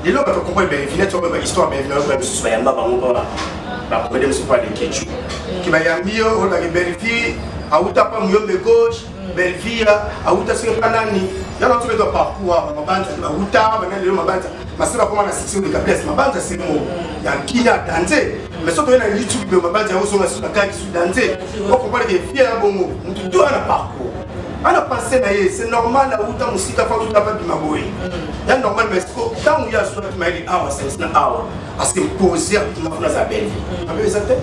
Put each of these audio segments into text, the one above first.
Les gens qui comprennent bien, ils viennent sur l'histoire, mais ils viennent sur l'histoire, ils viennent sur l'histoire. Qui va y avoir, on a une belle fille, à outa pas mieux de gauche, belle fille, à outa c'est pas nani. Il y a un truc de parcours, ma bande, à outa, ma bande, ma soeur comment la section de cablesse, ma bande c'est bon. Il y a qui a dansé, mais surtout il y a YouTube, ma bande, il y a aussi sur la carte qui est dansé. On comprend que les filles à bon mot, tout a un parcours. On a pensé c'est normal là où tu as musique à faire tout à fait du maboui. C'est normal mais tant où il y a soit tu m'as dit ah c'est un hour parce que poser tu m'as fait la belle. Tu as vu ça tête?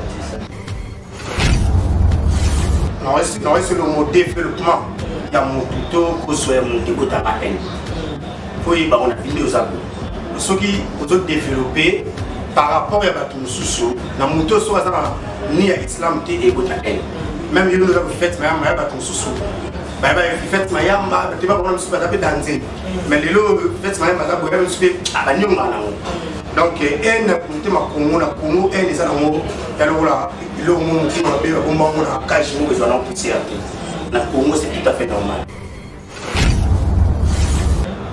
Non c'est le mot développement. Il y a mon tuto que soit mon tuto ta peine. Faut y avoir une vidéo ça. Ce qui faut développer par rapport à ton sous na moto soit ça ni à islam té et ta haine. Même il nous a fait mais à ton sous. Bah faites ma yamba, tu vas prendre sur la table danser. Mais les lots faites ma yamba, vous avez suivi à la nyonga. Donc un pour ma Congo na Congo un les amours. Alors là, le monde qui m'a bien au moment où on a caché nous besoin d'en pousser. La Congo c'est tout à fait normal.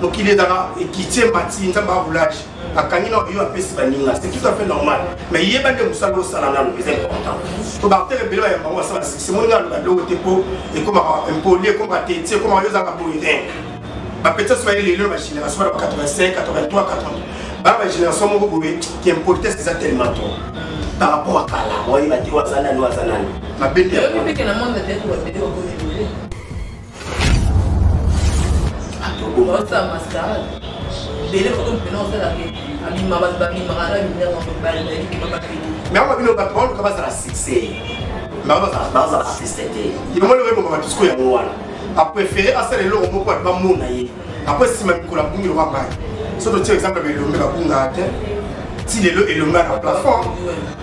Donc il est dans la et qui tient Mati dans ma village. À Kanino il y a pesi baninga, c'est tout à fait normal. Mais il y a pas de musalo salana le plus important. Au partir de là il y a pas ça c'est mon gars le tempo et comme un polier comme à tété comme à yoza kaboire. Ba peut-être soit les machines à soit 85, 83, 80. Ba ma génération mon boubé qui importait c'est tellement trop. Par rapport à Kala, moi il m'a dit wazana no wazana. Ma belle. Je veux que le monde de ou vidéo comme il est. Ça mascarade. Délai photo me non c'est là que ma base ba mi mara mi on peut pas aller qui m'a pas fait. Mais on va bien au patron comment ça la succès. Mais on va ça c'était. Il m'a le moment tout ce qu'il y a moi. A préféré à ça les lots on peut pas mon naïe. Après si même ko la bungi wa ba. So to exemple avec le mega bunga te. Si les lots et le mega à plafond.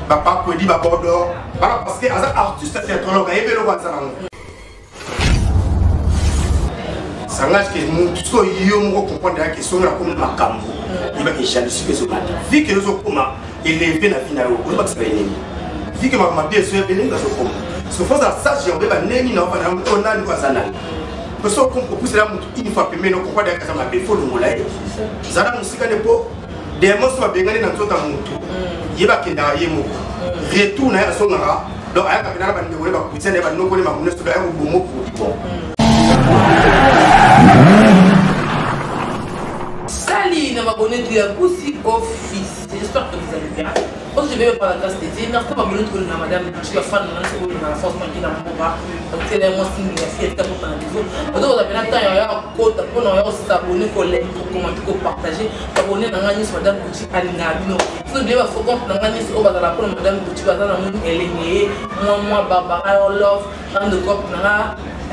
Ba pas ko di ba bordeaux. Parce que as artiste théâtrologue et vélo wa ça. Sangage que tout ce que yo comprendre la question la comme makambo il va que jalousie que ce matin vu que nous comment élevé na finale on va se bénir vu que ma bien sûr bénir dans ce comme ce faut ça j'ai on va neni na va on a quoi ça là parce que comme pour cela une fois mais non comprendre que ça m'a fait faut le mola ça la musique ne pas des mots sont bengani na nzota muntu yeba kenda yemo retour na son ngara donc aya ka na ba ndeko ba kutsene ba noko le ma munesto ya bomo pour Salut, nous m'abonner de la Boussi Office. J'espère que vous allez bien. Aujourd'hui, je vais par la grâce de Dieu. Merci pour la madame. Je suis fan de la force qui est dans mon bras. Donc, c'est la moi qui a fait pour la défaut. Donc, vous avez un temps, il y a un code pour s'abonner, pour commenter, pour partager. Abonner dans la news, madame Bouti Alingabino. Si vous voulez, il faut qu'on dans la news, on va dans la pour madame Bouti, on va dans la monde, elle est née. Moi, Barbara, Love, dans le corps,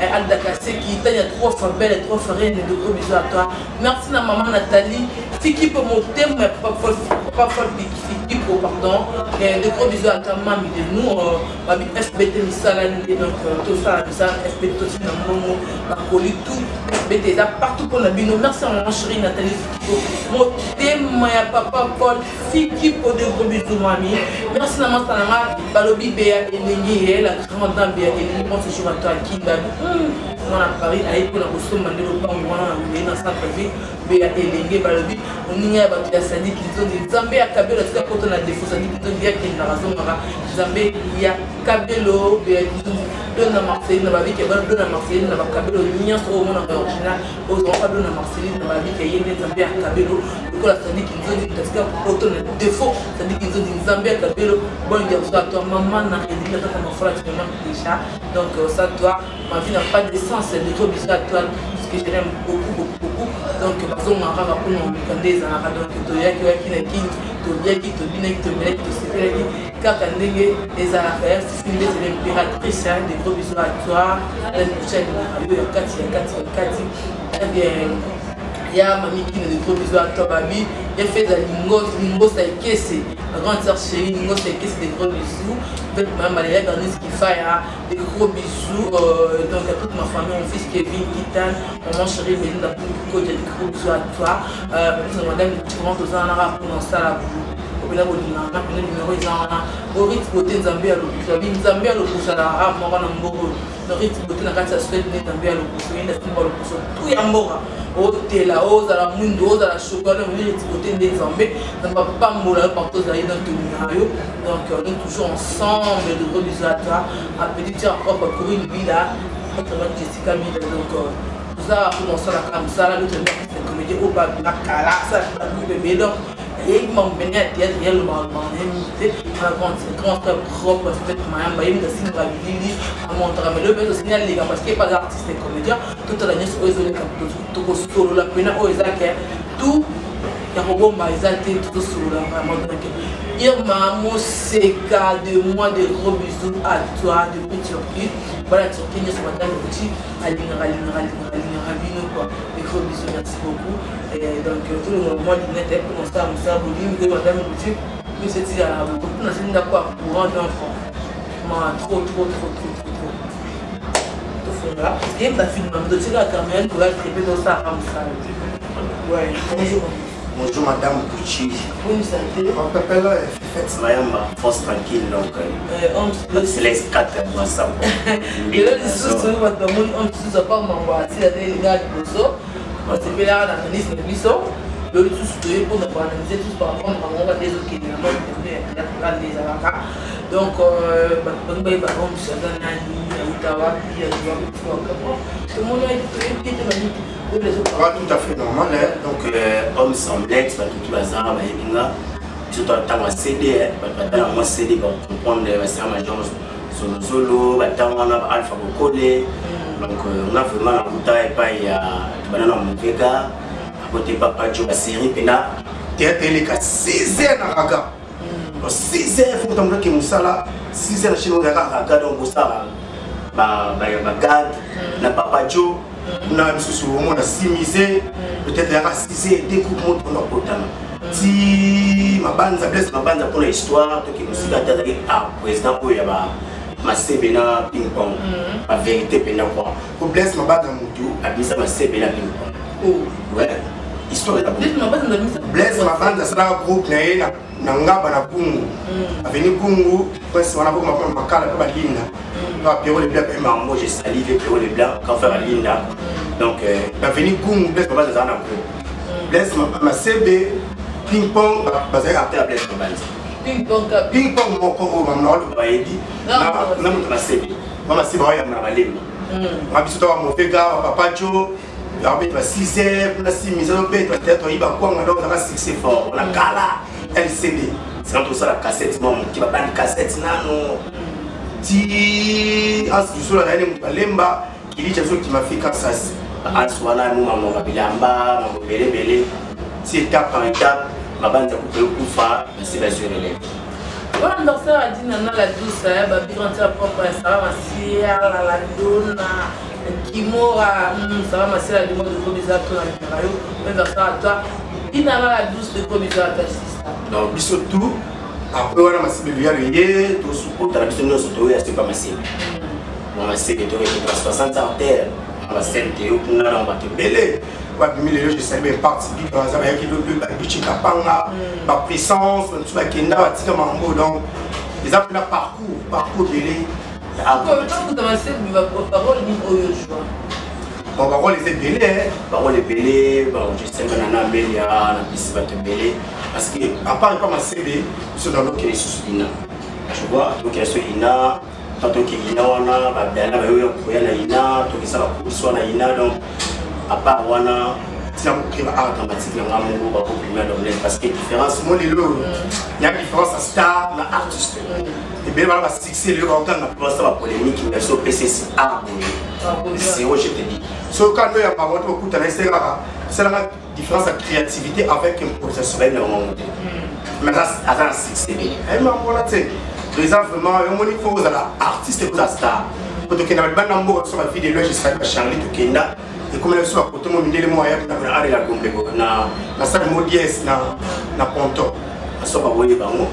Alda Kassé qui t'a trop belle et trop reine de gros bisous à toi. Merci à maman Nathalie. Fiki pour mon thème, pas folle Fiki pour pardon. De gros bisous à toi, mamie de nous. Ma vie SBT Missalani, donc tout ça, SBT aussi dans mon mot, ma colis tout. SBT, là partout pour la bino. Merci à maman chérie Nathalie Fiki. Mon thème, papa Paul Fiki pour de gros bisous, mamie. Merci à maman Salama, Balobi Béa et Nengi, la grande dame Béa et Nengi. Bon séjour à toi, qui va. On a Paris, à l'époque, on a demandé au on a dans centre-ville, mais il y a Balobi, on y a battu la Sadi qui sont des Zambé à Kabelo, c'est quand on a des faux Sadi qui sont bien qui n'a raison, Zambé, il y a Kabelo, donne à Marseille, n'a pas vu qu'il y a donne à Marseille, n'a pas Kabelo, il y a au monde original, aux enfants donne à Marseille, n'a pas vu qu'il y a des Zambé à Kabelo, le la Sadi qui sont des autant de défauts, Sadi qui sont des Zambé à Kabelo, bon, il y a toi, maman n'a rien dit, ma frère, tu me manques déjà, donc ça, toi, ma vie n'a pas de sens, c'est de trop bizarre à toi, parce que je l'aime beaucoup. Donc, parce qu'on a rapport à nous, quand des ans, donc, tu as qui n'a qui, tu viens qui, tu viens qui, tu viens qui, tu sais qui, car quand les affaires, c'est l'impératrice, des gros bisous à toi, la prochaine, il y a 4, il y a mamie qui a des gros bisous à toi, baby. Elle fait de Lingo, ça est caissé. Ma grande soeur chérie, Lingo, ça est caissé des gros bisous. Avec ma Maléa, dans ce qu'il fait, des gros bisous. Donc à toute ma famille, mon fils Kevin, Kitan, maman chérie, Méline, il y a des gros bisous à toi. Madame, tu rentres aux Anara pour dans ça là. Au numéro, ils ont un rythme beauté Zambé à l'opus. Zambé à l'opus, à la rame, le rythme beauté, la carte, ça se fait Zambé à l'opus. Il y a tout Yambora. hôtel là aux à la mundo aux à la chocolat on est côté des zambés on va pas mourir partout d'aller dans tout le donc on est toujours ensemble de gros bisous à toi à petit propre pour une vie là autrement Jessica Mille donc tout ça pour mon ça comme ça là l'autre c'est comédie au bas la cala ça bébé donc et il m'a venu à dire il y a le mal invité à grand propre fait Mayamba il me signe la Lili à montrer mais le besoin signal les gars parce qu'il pas d'artiste et comédien toute la nuit aux zones comme tout solo la pena aux acteurs tout il y a robot maïsate tout solo là vraiment donc Irma Mousseka de moi de gros bisous à toi depuis Turquie voilà Turquie ce matin le petit Alina Rabino quoi des gros bisous merci beaucoup et donc tout le monde l'inet pour ça Moussa Bouli de madame Bouti mais c'est dit à beaucoup on a signé d'accord pour rendre enfant moi trop tout fait là et ta fille même de tirer la caméra pour la triper dans ça comme ça ouais Bonjour Madame Bouchi. Oui, santé. On t'appelle Fête Mayamba, force tranquille donc. C'est les 4 mois ça. Et là, les sous-sous, on se pas m'envoyer les gars de Bozo. On s'est fait là dans la liste de Bissot. Le sous-sous pour nous analyser tous par rapport à mon des autres qui n'ont pas des avocats. Donc, on se donne un lit, à Ottawa, puis à Ottawa. Tout le monde a été magnifique. Tout à fait normal. Donc, homme semblex, tout le hasard, surtout en tant que CD, dans le CD, pour comprendre les major sur le solo, on a Alpha Bocole. Donc, on a vraiment la bouteille, il y a Banana Mouvega, à côté Papa Joe, la série Pena. Théâtre, il est à 6 heures dans Raga. 6 heures, il faut que nous soyons là. 6 heures chez nous, Raga, donc, vous savez, Bagad, la Papa Joe. On a simisé, peut-être racisé, découpement de notre côté. Si ma bande pour l'histoire, qui nous suit à président pour ma CBNA ping-pong, la vérité pénale. Pour blesser ma bande à Moutou, à bisa ma CBNA ping-pong. Ouais, histoire de la blesse ma bande à cela groupe Nangaba na Kungu. Avenue Kungu, parce qu'on a beaucoup ma cala pour la ligne. Pierrot les Blancs, moi j'ai salivé Pierrot les Blancs quand faire la ligne là. Donc, l'avenue Kungu, blesse ma bande à Zana. Blesse ma CB, ping-pong, basé à terre, blesse ma bande. Ping-pong, mon corps, mon nom, le baïdi. Non, ma CB. Ma CB, il y a ma lime. Ma bisouta, mon pega, papa Joe. Il y a 6 heures, il y a 6 mises en bête, peut-être il y a quoi, on a 6 efforts, on a Gala, LCD. C'est entre ça la cassette, qui va pas une cassette, non. Si, en ce jour-là, il y a Lemba, qui dit que qui m'a fait comme ça. En ce moment-là, nous, on va Bilamba, on va Bélé. Si étape par étape, ma bande a coupé le coup, c'est bien sûr l'élève. Voilà, donc ça a dit, Nana la douce, elle va bien rentrer à propre, ça va, ma sierra, la donna. Kimora, ça va masser la demande de commissaire à la radio, mais vers ça à toi, il n'a pas la douce de commissaire à ta sister. Non, surtout, après on a massé le lié, tout ce qu'on a besoin de se trouver, c'est pas massé. On a massé les théories qui 60 artères, on va se théo, on va te bêler. On va bien je sais bien partie du dans un avec le budget capanga, ma puissance, on va kenda, on va tirer mambo donc les appels parcours bêler. Quand vous commencez à parole, bon, parole est belé, parole est belé, bon, je sais que Nana Bélia, la piste va te belé, parce que, à part pas ma CB, c'est dans l'autre qui est sous Ina. Tu vois, donc il y a ce Ina, tantôt qui est Ina, on a, bien là, il y a Ina, tout ça va pour Ina, donc, à part Wana, c'est un peu art dramatique, dans l'amour, on va comprimer dans l'aise, parce que différence, moi, il y a une différence à star, à artiste. Et bien, on va fixer le longtemps, on va faire la polémique, mais sur PCC, c'est où je te dis. Ce cas, nous, il y a pas beaucoup de c'est la différence de créativité avec improvisation. Mais là, c'est bien. Les gens vraiment, il faut que l'artiste et la star. Pour que nous ayons sur la vidéo, je serai Charlie Tukenda. Et comme nous sommes à côté de moi, nous avons la Gombe, la salle Modiès, na Ponto. Nous sommes à Boye Bango.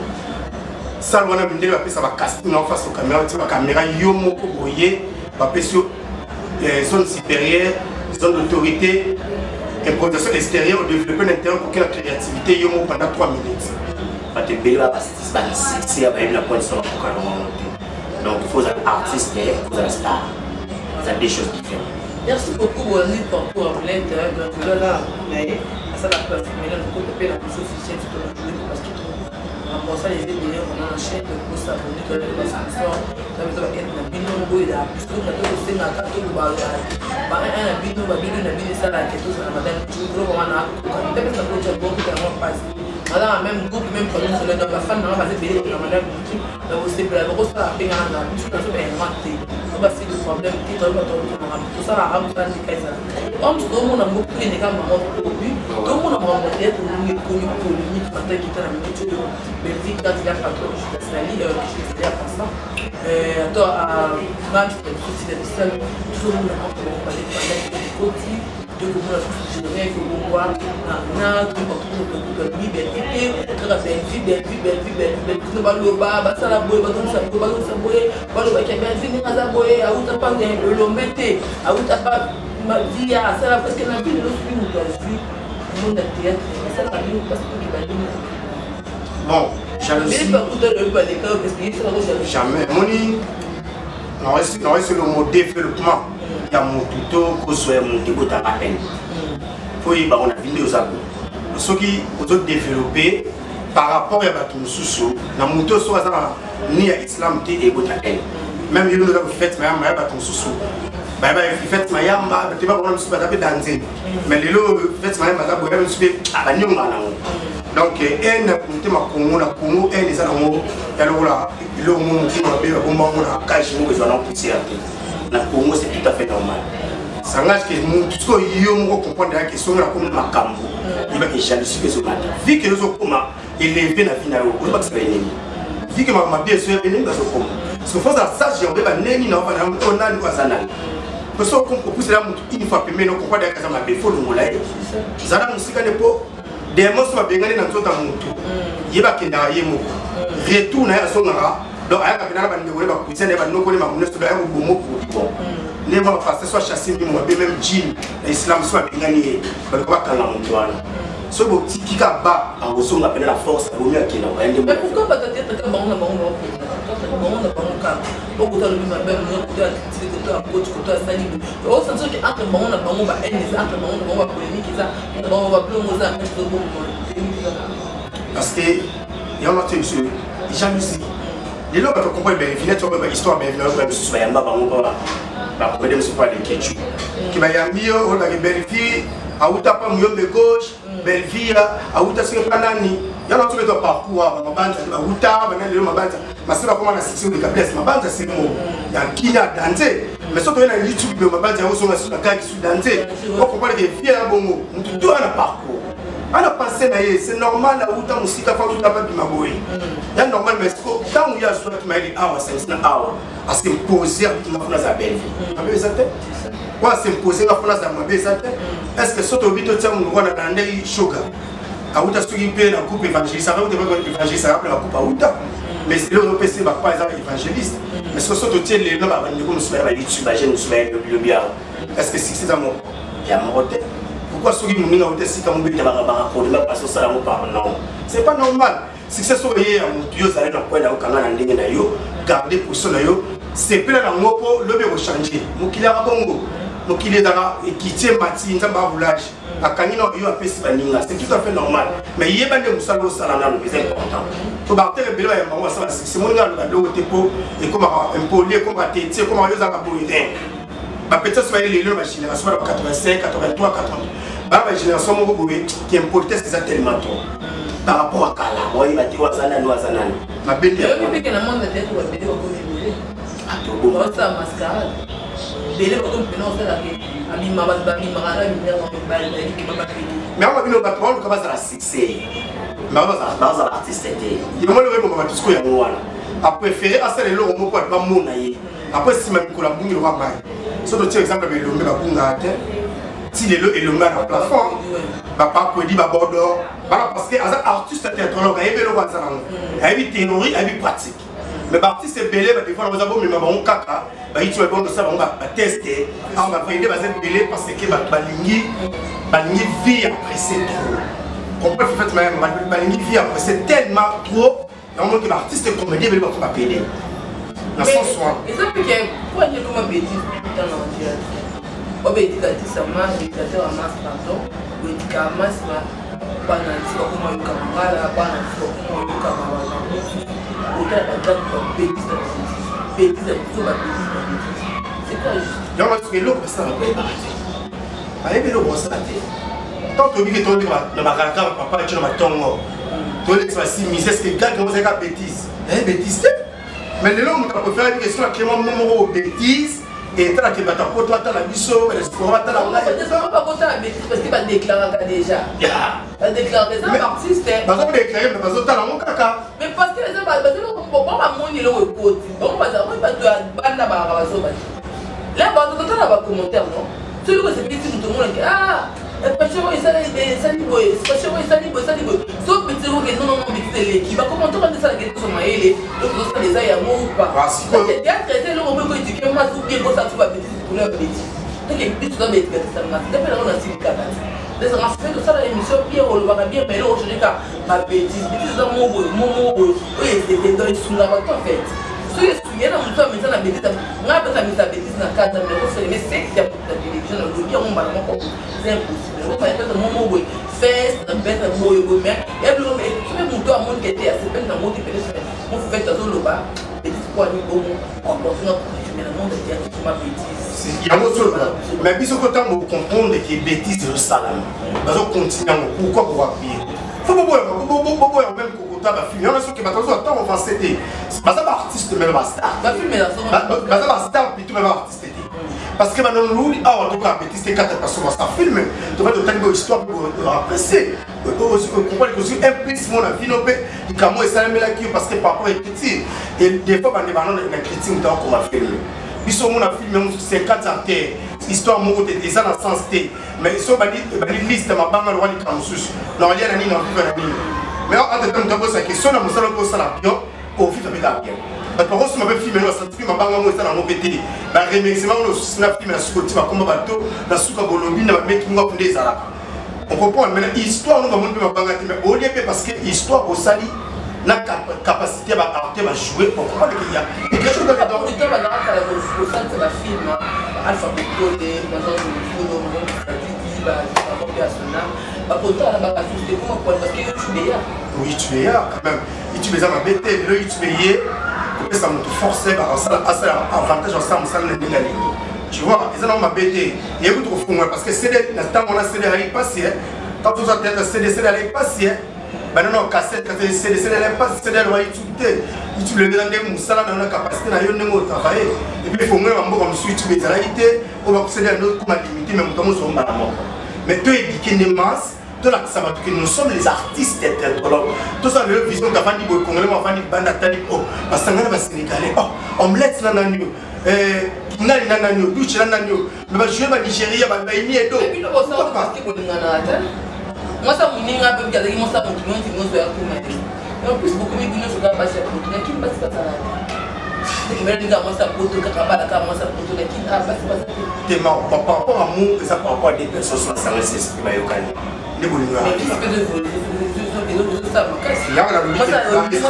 Ça, on a mis la casting en face aux caméras, la caméra yomo boye, sur zone supérieure, zone d'autorité, improvisation extérieure, développer l'intérieur pour que la créativité yomo pendant 3 minutes. Donc il faut être artiste et il faut être star. C'est des choses différentes. Merci beaucoup pour la parcours en plein donc là, ça la place, mais là, nous pouvons la plus officielle sur le jeu parce que pour ça, les élèves, on a un chèque pour s'abonner à la sponsor, ça veut dire qu'il y a un binôme, il y a plus de choses, c'est un carte de balle, un binôme, ça la question, ça la madame, tu veux voir un acte, quand tu as fait un bon qui t'a passé. Madame, même groupe, même quand on est dans la femme, on va se payer la madame, c'est pour la grosse à payer un an, tout ça, c'est inventé. On va faire des problèmes, tout ça, la rame, ça, c'est ça. Comme tout le monde a beaucoup de gens qui ont vu, tout le monde a montré pour nous connu pour l'unique matin qui était la météo. Belgique, quand il y a pas de Australie, je suis à ça. Attends, à Manche, c'est le seul, tout le monde a parlé de côté. De comment la société générale, il faut voir, on a tout le liberté, belle, tout le monde va ça la boue, ça va qui a bien fini à la boue, à où t'as pas le lombeté, à où t'as pas ma vie, à ça la parce que la vie de l'autre nous doit suivre, le monde de théâtre, ça la vie parce qu'il va dire. Bon, jalousie. Jamais. Moni, on reste sur le mot développement. Il y a mon tuto qui soit monté pour ta peine. Il faut y avoir une vidéo ça. Ce qui ont développé par rapport à ton sous la moto soit ni à islam et pour ta peine. Même si nous avons fait ma yamba ton sous. Bah fait ma yamba, tu vas voir nous pas danser. Mais les lots fait ma yamba ça nous fait à nyonga na. Donc un monté ma Congo na Congo un des animaux il y a le monde qui m'a bien bon on a caché nous besoin de pousser na Congo c'est tout à fait normal. Ça engage que tout ce que yo comprendre la question la comme makambo. Il va que jalousie que ce matin. Vu que nous sommes élevé na finale au pas que c'est ennemi. Vu que ma bien sûr ennemi dans ce comme. Ce que faut ça j'ai envie ba neni na ba na on a quoi ça na. Parce que comme pousser la une fois mais non comprendre que ça m'a bien faut le molai. Ça na musika ne po des mots sont bien dans tout ta mutu. Yeba kenda yemo. Retour na ya songa. Donc, à la finale, on va pousser les bandes, on va pousser les bandes pour les gens qui soit chassés, même djinn, l'islam soit bien gagné. On va quand même ce beau petit qui a bas, en gros, on appelle la force, on va qui n'a rien de. Mais pourquoi pas t'être un bon on a pas mon cas. Beaucoup de gens m'appellent, on a un coach, on a un salut. On sent que entre bon on a pas mon bas, entre bon on va polémique, on va plus on a parce que il y a un autre monsieur, jalousie. Les gens qui comprennent bien, ils viennent l'histoire, mais ils viennent se soigner dans le se parler de Ketchou. Qui va y aller, on a une belle fille, à où t'as pas un de gauche, belle fille, à où t'as ce que panani. Il y a un autre parcours, ma bande, à où t'as, ma bande, ma soeur, comment la section de Cablès, ma bande, c'est bon. Il y a qui a dansé. Mais surtout, il y a YouTube, ma bande, il y a aussi sur la carte qui est dansé. On comprend que les filles à bon mot, tout a un parcours. On a pensé, c'est normal là où tu as aussi pas de maboui. C'est normal, mais quand il y a soit tu c'est un hour. À s'imposer à la belle vie. Quoi s'imposer à la belle vie? Est-ce que ce que tu as dit, on a un choc? À où tu as suivi la coupe évangéliste, ça va être évangéliste, ça va la coupe à Outa. Mais le PC va pas être évangéliste. Mais ce que tu as dit, les gens vont nous soumettre à YouTube, nous soumettre le bien. Est-ce que c'est ça mon? Il y a mon côté. Pourquoi ceux qui nous ont dit que c'est c'est pas normal. Si c'est sur les Dieu, ça va garder pour cela. C'est plus là le bureau changer. Mokili a bongo. Mokili dara et quitter Mati, Nzamba village. À Kanino, il y a c'est tout à fait normal. Mais il y a des Moussalo Salana, c'est important. Pour battre le bélo, c'est mon gars, le dépôt et comment impoler, comment téter, comment ils ont peut-être soit les générations 85, 83, 80. La génération qui est importante, c'est tellement trop. Par rapport à Kala, moi il va dire Wazanan. Ma belle. Je veux que le monde ait été au Bédé au Bédé. Ah, tout le monde. Ça mascarade. Bédé au Bédé, on sait la vie. Ami Mabazbami, Marana, mais on va venir au bâtiment, on commence à la succès. Mais on va à l'artiste. Il y a le moment où tout ce qu'il y a moi. A préféré à celle-là, on ne peut pas m'ounailler. Après, si ma micro la boum, il aura mal. Sur le exemple, il y a le boum à terre. Si les lots et le mal à plafond, papa peut dire Bordeaux. Parce que les artistes sont théâtrologues, ils ont des théories, ils ont pratique. Mais les artistes sont belés, des fois, nous avons mis un caca, ils sont bons de ça, on va tester. On va faire des belés parce que les vie après c'est trop. On peut faire les vie après c'est tellement trop. Il y a un que l'artiste est comédien, mais il va payer. Dans son soin. Et ça peut être pourquoi il y a comme un bêtise dans le théâtre. éducateur à masse, pardon, ou éducateur à masse, mais les gens ont préféré une question à Clément Momoro bêtises et tant que tu as pas la biseau, mais c'est pour pas la bêtise parce que tu as déclaré déjà. Tu as déclaré ça artiste. Pas on déclarer mais pas autant dans mon caca. Mais parce que les parce que on va monter le côté. On va ça, on va tu as banda ba so ba. Là ba tu as ba commentaire non. Tu le c'est petit tout le monde ah parce que ça boy, parce que ça boy. So petit que non petit qui va commenter ça la question sur maïle. Donc ça les a ya mo ou pas. Parce que c'est le moment que tu que moi tout bien comme ça tu vas petit pour leur petit. Donc il petit dans les ça m'a fait on a dit ça. Les gens fait que ça la émission bien on va bien mais là aujourd'hui quand ma bêtise dans mon oui c'était dans sous la en fait. So il y a dans mon temps la bêtise on a pas ça mis sa bêtise dans cadre mais c'est que la télévision on dit on va c'est impossible. On va être mon oui faire un bête boy mais il y a le mais tu veux mon toi monde qui était assez peine dans mon type de on fait dans le bas et tu quoi ni bon on continue tu mets le monde qui a tout ma bêtise. Il y a un autre mais puis ce que tu comprendre que bêtise de salam parce qu'on continue pourquoi pour appuyer faut pas même côté ba film on a ce que maintenant attends on va céder parce que artiste même ba star ba film là parce que ba star puis tout même artiste parce que maintenant nous ah en tout cas bêtise 4 personnes ça film tu vas te une histoire pour apprécier comprendre que aussi implicitement la vie non peut comment ça met là qui parce que par rapport à critique et des fois on est dans la critique dans comme film biso mon film 50 ans histoire mo de ça dans sens T mais so ba liste ma banga roi ni kamsus non il y a ni non mais en attendant de poser la question na musala ko sala bien au fil de la bien parce que on m'a filmé no senti ma banga mo ça na pété ba remerciement no snap film na sukoti ba comme bateau na suka bolombi na making up des arabes on comprend mais histoire nous va monter ma banga mais au lieu parce que histoire au sali la capacité à arrêter à jouer on comprend qu'il y a quelque chose de dedans du temps va la la film alphabet codé maintenant je oui, tu es là quand même. Tu es à ma bête, tu es ça me force à ça avantage ensemble ça ne n'est tu vois ils ont ma bête et vous trouvez parce que c'est le temps on a c'est aller passer quand vous êtes c'est aller passer ben non cassette c'est aller passer c'est aller tu le dans des musala dans la capacité na yo ndenge travailler et puis il faut même comme si tu es réalité on va procéder à notre comme limité même temps on va mais tu éduquer les masses de la ça que nous sommes les artistes tout ça le vision d'avant du congolais avant du banda talipo parce que on va sénégalais oh omelette na nanyo nani na nanyo douche na nanyo mais va jouer ba Nigeria ba baini edo moi ça mon ninga peut garder moi ça mon qui nous soit tout mais en plus beaucoup mieux nous soit passer pour tout qui passe pas ça mais les gars moi ça pour tout capable là moi ça pour tout qui a pas t'es mort par rapport à moi ça par rapport à des personnes sur ça c'est pas yokani les bolinga mais qu'est-ce que de ça il y a la logique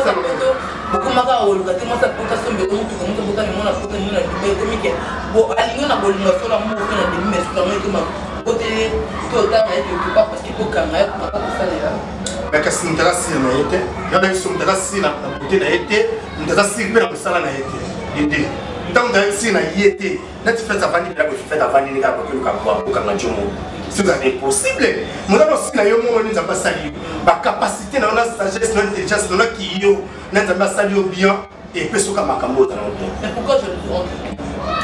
beaucoup maka oluka te moi ça pour ça sombe on tout comme ça on a pour nous na comme que bon aligner na bolinga so la mo ko na demi mais so na ma côté total et pas parce qu'il faut quand même pas ça là mais qu'est-ce que m'intéresse na été il y a des choses m'intéresse na côté na été m'intéresse bien na sala na été idée tant d'ailleurs na été net fait avant ni blague fait avant ni gars pour que le camp jomo c'est impossible moi aussi na yo mo ni nzamba sali ba capacité na na sagesse na intelligence na ki yo na nzamba sali bien et peso ka makambo na no mais pourquoi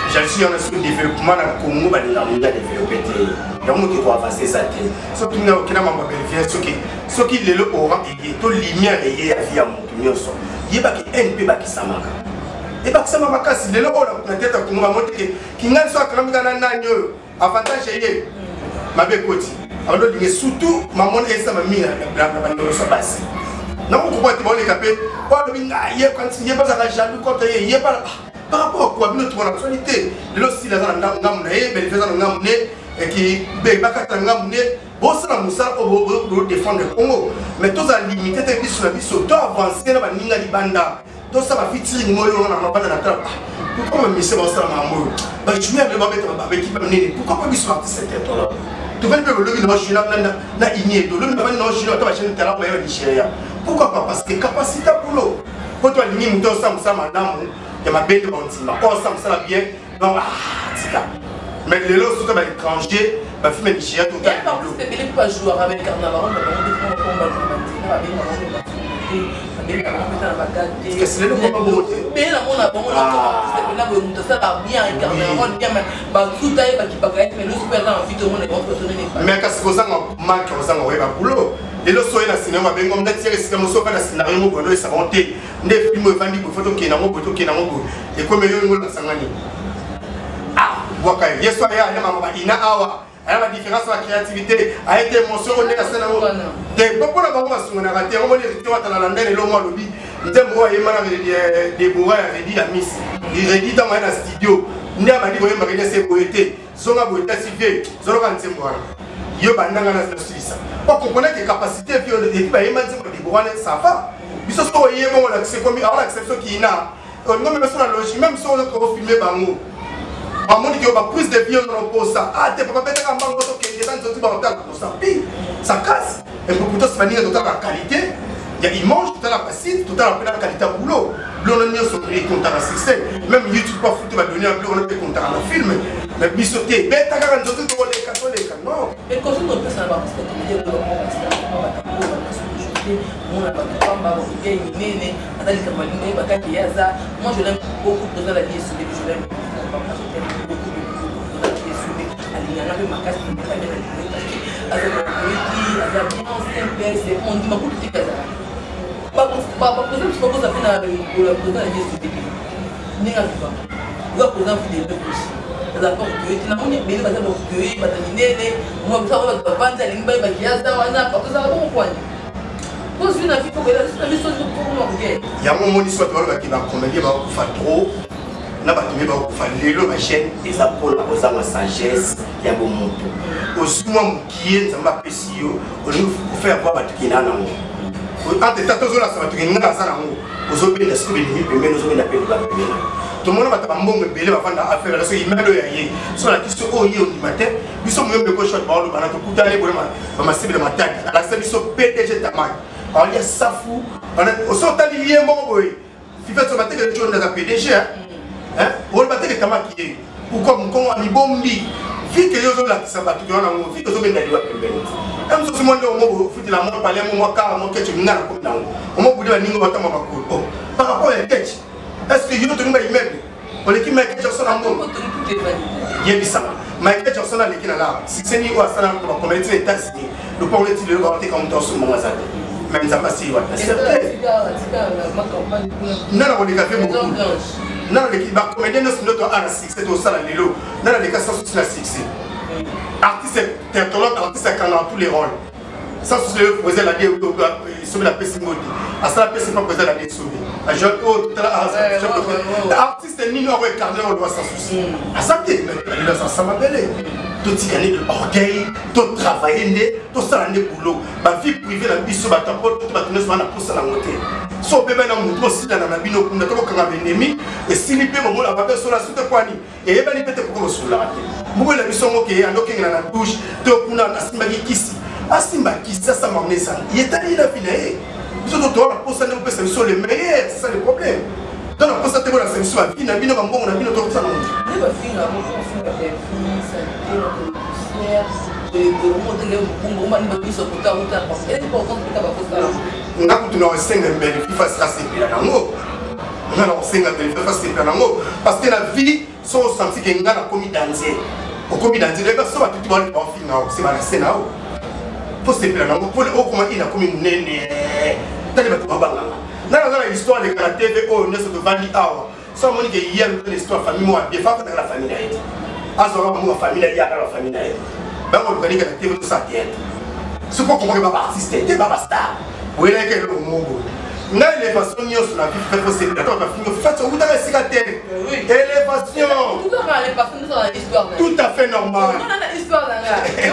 je suis en train de développement na Congo ba na mondial développer te donc qui doit avancer ça te so qui na okina mama belvien so qui lelo aura et to lumière et ya via mon nyonso yeba ki NP ba ki samaka et ba ki samaka kasi lelo ola na tête Congo ba monte ki ngani so akamika na nanyo avantage yé mabe koti alors dingue surtout maman et ça mami na ba so basi na ko ko ti ba capé o le binga yé quand yé pas ça jaloux quand yé pas par rapport à quoi notre nationalité le style là ngamne mais les faisant ngamne et qui be bakata ngamne bon ça na musa au défendre le Congo mais tous à limiter tes bis sur la bis to avancer na baninga libanda tout ça va featuring moi on a pas dans la table. Pourquoi me mission ça maman? Bah je viens de mettre ma équipe amener. Pourquoi pas bisou artiste cette là? Tu vas le lever dans chinois na igné do le na chinois ta chaîne tala ba Nigeria. Pourquoi pas parce que capacité pour l'eau. Quand tu alignes mon temps ça madame et ma belle bantime. Oh ça va bien. Non c'est ça. Mais les lots sont à l'étranger, bah film Nigeria tout à l'heure. Mais il pas jouer avec carnaval, on va c'est le mais là on a bon on a bon ça va bien carnaval bien bah tout taille bah qui pas mais le super là en vie tout le monde est bon personne n'est mais qu'est-ce que ça manque ça on va boulot et le soir na cinéma ben comme d'être c'est comme ça na scénario mo bono ça monter des films vandi ko photo qui na mo boto qui na mo et comme yo ngol sangani ah waka yeso ya mama ina awa la différence de la créativité a été émotion on est la scène de beaucoup de gens sont na raté on les retour à la ndene lo mo lobi ndembo e mana de boura a dit la miss il redit dans ma studio ndi abandi boye mbakene se poété zonga boété civique zolo kan tsembo yo bandanga na Suisse pour comprendre que capacité puis on dit ba yema tsembo de boura ça va biso so yebo on c'est comme alors l'exception qui ina on même sur la logique même si on peut filmer bango à mon niveau, prise de vie, on repose ça. Ah, t'es pas peut-être un banque qui est dans le temps, ça casse. Et pour plutôt se manier de la qualité, il mange tout à la facile, tout à la qualité à boulot. L'on a mis sur le compte à la système. Même YouTube, pas foutu, va donner un peu de compte à la film. Mais bisoté, bête à 40 autres, les catholiques, non. Et quand on peut savoir, parce que tu me dis, moi je l'aime beaucoup de la vie, je l'aime il y a un moment d'histoire qui va comédie va faire trop na ba tumé ba fa lelo ba chaîne des apôtres aux âmes sagesse ya bon moto aussi moi qui nzamba pesio on nous faire voir ba tukina na ngo ante tato zo la sa ba tukina na sa na ngo ozo be la sube ni pembe no zo na pe ba pembe tout le monde va ta mbongo belé va fanda affaire la so imelo ya ye so la question o ye au matin biso mo yombe ko shot ba lo bana to kutale bo ma sibe de mataki ala sa biso PDG tamai on y a safou on a so tali ye mo boy fi fait so matin que tu on a PDG hein on va te kamaki pourquoi mon con ami bombi vu que yo la kisamba tu na ngo vu que zo benda diwa pembeni am so mo ndo mo futi la mo parler mo ka mo kechi ngana ko na ngo mo budi ba ningo batama bakolo oh par rapport à kechi est-ce que yo to ngba immeuble on le ki Michael Jackson ngo yebi sama Michael Jackson a l'équipe là si c'est ni wa sana ko ko mettre États-Unis le pour le tirer va te comme dans ce moment ça même ça passe wa non on les a fait beaucoup non l'équipe va comédien ne se note à 6 c'est au salaire lilo non les cas sans souci la 6 artiste intertolog artiste dans tous les rôles sans souci le poser la guerre sur la pessimode à ça la pessimode pas poser la guerre sur à jeune tout à artiste ni non regarder on doit sans souci à ça que il a ça m'appelle tout gagner de orgueil tout travailler tout ça ne boulot ma vie privée la biso ba tapo tout ba tenir sur la pousse la montée so bébé na muto sila na bino kuna to kanga benemi et sili pe mo la ba so la suite kwani et ba ni pete ko so la mo la biso mo ke ando ke na douche to kuna na simba kisi asimba kisi ça m'amène ça il est allé la finale biso to la pousse na pesa biso le meilleur c'est ça le problème dans la pousse te la service wa bina bino ba mbongo na bino to ça na mo ne ba finga mo finga pe ça parce que la vie sont sentis que nous avons commis danger. Au commis danger, les personnes sont toutes bonnes en film. C'est pas la scène. Faut se plaindre. Pour le haut, comment il a commis une nez. T'as des bâtiments banganga. Dans l'histoire de la TV, on est sur le Valley Hour. Sans mon idée, hier, l'histoire famille, moi, bien fait dans la famille. Azora mo famille ya la famille ba mo bani ka TV to sa tête ce qu'on comprend pas artiste t'es pas star oui là que le mongo na élévation yo sur la vie fait c'est d'accord pas finir fait au bout de la cigarette élévation tout à fait pas finir dans l'histoire tout à fait normal non dans l'histoire là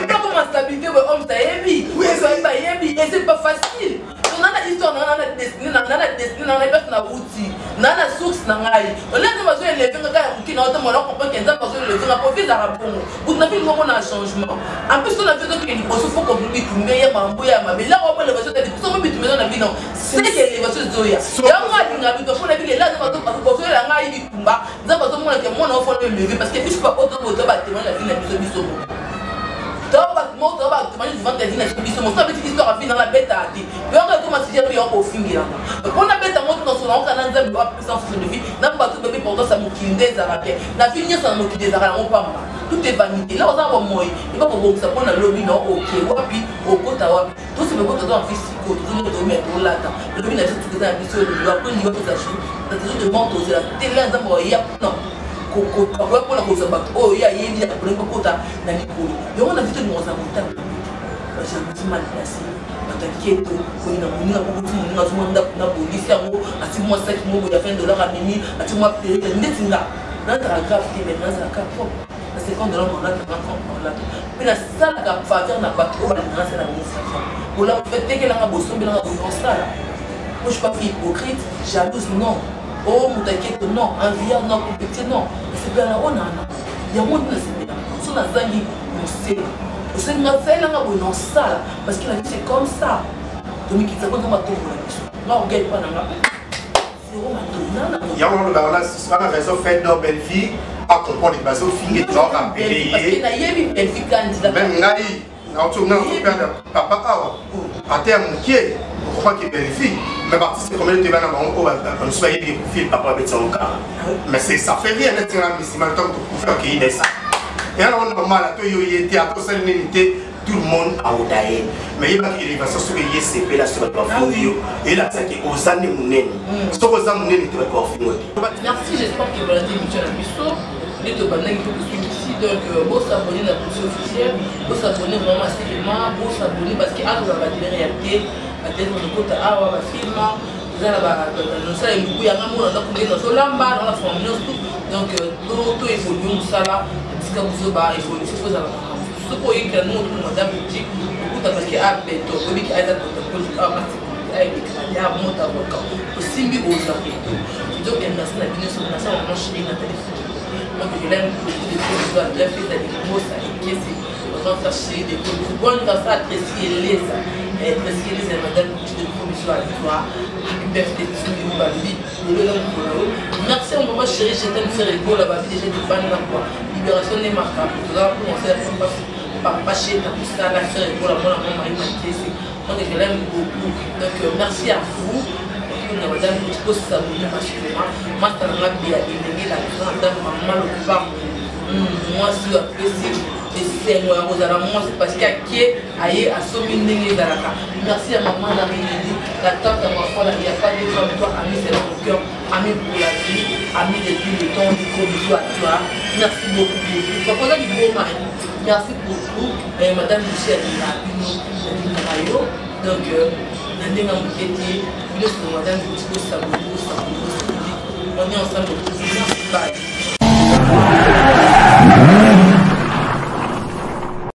on pas comment stabilité homme ça yebi oui ça pas yebi et c'est pas facile on a histoire nana destiné nana bête na outil nana source na ngai on a que besoin élever nga qui na autant on comprend que nza besoin élever nga profil za rabongo vous n'avez pas mon changement en plus on a vu que il faut qu'on publie tout mais ya mambo ya mabe là on peut le besoin de tout ça mais tu me donnes la vie non c'est que les besoins zoya ya moi dinga bi to fona bi là za besoin la ngai bi kumba za besoin moi que moi on faut le lever parce que je pas autant ba témoin la vie na biso tu vas te dire que tu as une histoire à finir dans la bête à dire. Tu vas commencer à dire au film. Quand la bête à monter dans son nom, quand on a une puissance de vie, n'a pas tout bébé pour toi, ça m'occupe des arabes. La vie, ça m'occupe des arabes, on parle. Tout est vanité. Là, on a un moyen. Il va pour ça prendre le lobby, non, ok, wapi, au côté wapi. Tout ce que vous avez en physique, tout le monde doit mettre au latin. Le lobby n'a pas tout ça, mais sur le lobby, après, il va tout acheter. Ça te dit de mentir, c'est la télé, non. Pour la cause oh il y a pour le quota dans les cours et on a vu tout le monde en montagne j'ai un mal placé t'inquiète il y a beaucoup de monde na police à moi 5 mois il y a $20 à mini à tu moi payer net là dans la grave qui est dans la carte la seconde là on a mais la salle à faveur n'a pas trop mal dans la administration pour la fait que là on a besoin de la ça là moi je suis pas hypocrite jalouse non. Oh, mon t'inquiète, non, envie, non, compétition, non. C'est bien là, on a. Il y a un monde qui est bien. Si on a zangi, on sait. On sait que on a ça, parce que la vie c'est comme ça. Donc, il faut qu'on m'a tout pour la question. Là, on gagne pas dans la c'est vraiment il y a un réseau fait dans belle vie, à comprendre les bases au film et genre à payer. Parce qu'il y a une belle vie candidat. Même Naï, papa, à terme, qui est, on croit qu'il est belle vie. Mais c'est comme tu vas on soit des profils papa avec son cas. Mais ça fait rien d'être un musulman tant que pour qu'il ait ça. Et alors normal à toi il était à toi seul tout le monde a oudaé. Mais il va qu'il va sur que YCP là sur le portfolio et là ça qui aux années mounene. C'est aux années tu vas pouvoir finir. Merci, j'espère que vous allez mutuelle à Bissau. Les deux bandes qui sont ici donc vous s'abonner à la police officielle, vous s'abonner vraiment sérieusement, vous s'abonner parce que à la réalité peut-être le côté à la film nous ça il y a un monde donc on est dans lamba dans la famille donc tout évolue ça là parce que vous va évoluer c'est chose à la ce pour y que nous madame boutique parce que à beto oui qui a été politique à il y a un monde à voir aussi mieux aux arrêts donc il y a une nation sur la nation on chez la télévision donc je l'aime beaucoup de choses à bien fait des mots ça qui c'est on va chercher des choses bonnes dans ça apprécier les madame de provisoire à toi merci on va chérir chez tel frère Ego la babi déjà de ban là quoi libération des marques pour ça commencer à pas chez tout ça la frère Ego la bonne maman m'a dit donc je l'aime beaucoup donc merci à vous madame je pose ça vous parce que moi ça m'a bien aimé la grande dame maman le pas moi je apprécie c'est moi c'est parce qu'il y a merci à maman la tante à ma foi il n'y a pas de femme toi ami c'est mon cœur ami pour la vie ami depuis le temps du gros bisous à toi merci beaucoup merci beaucoup madame Michel donc madame on est ensemble merci bye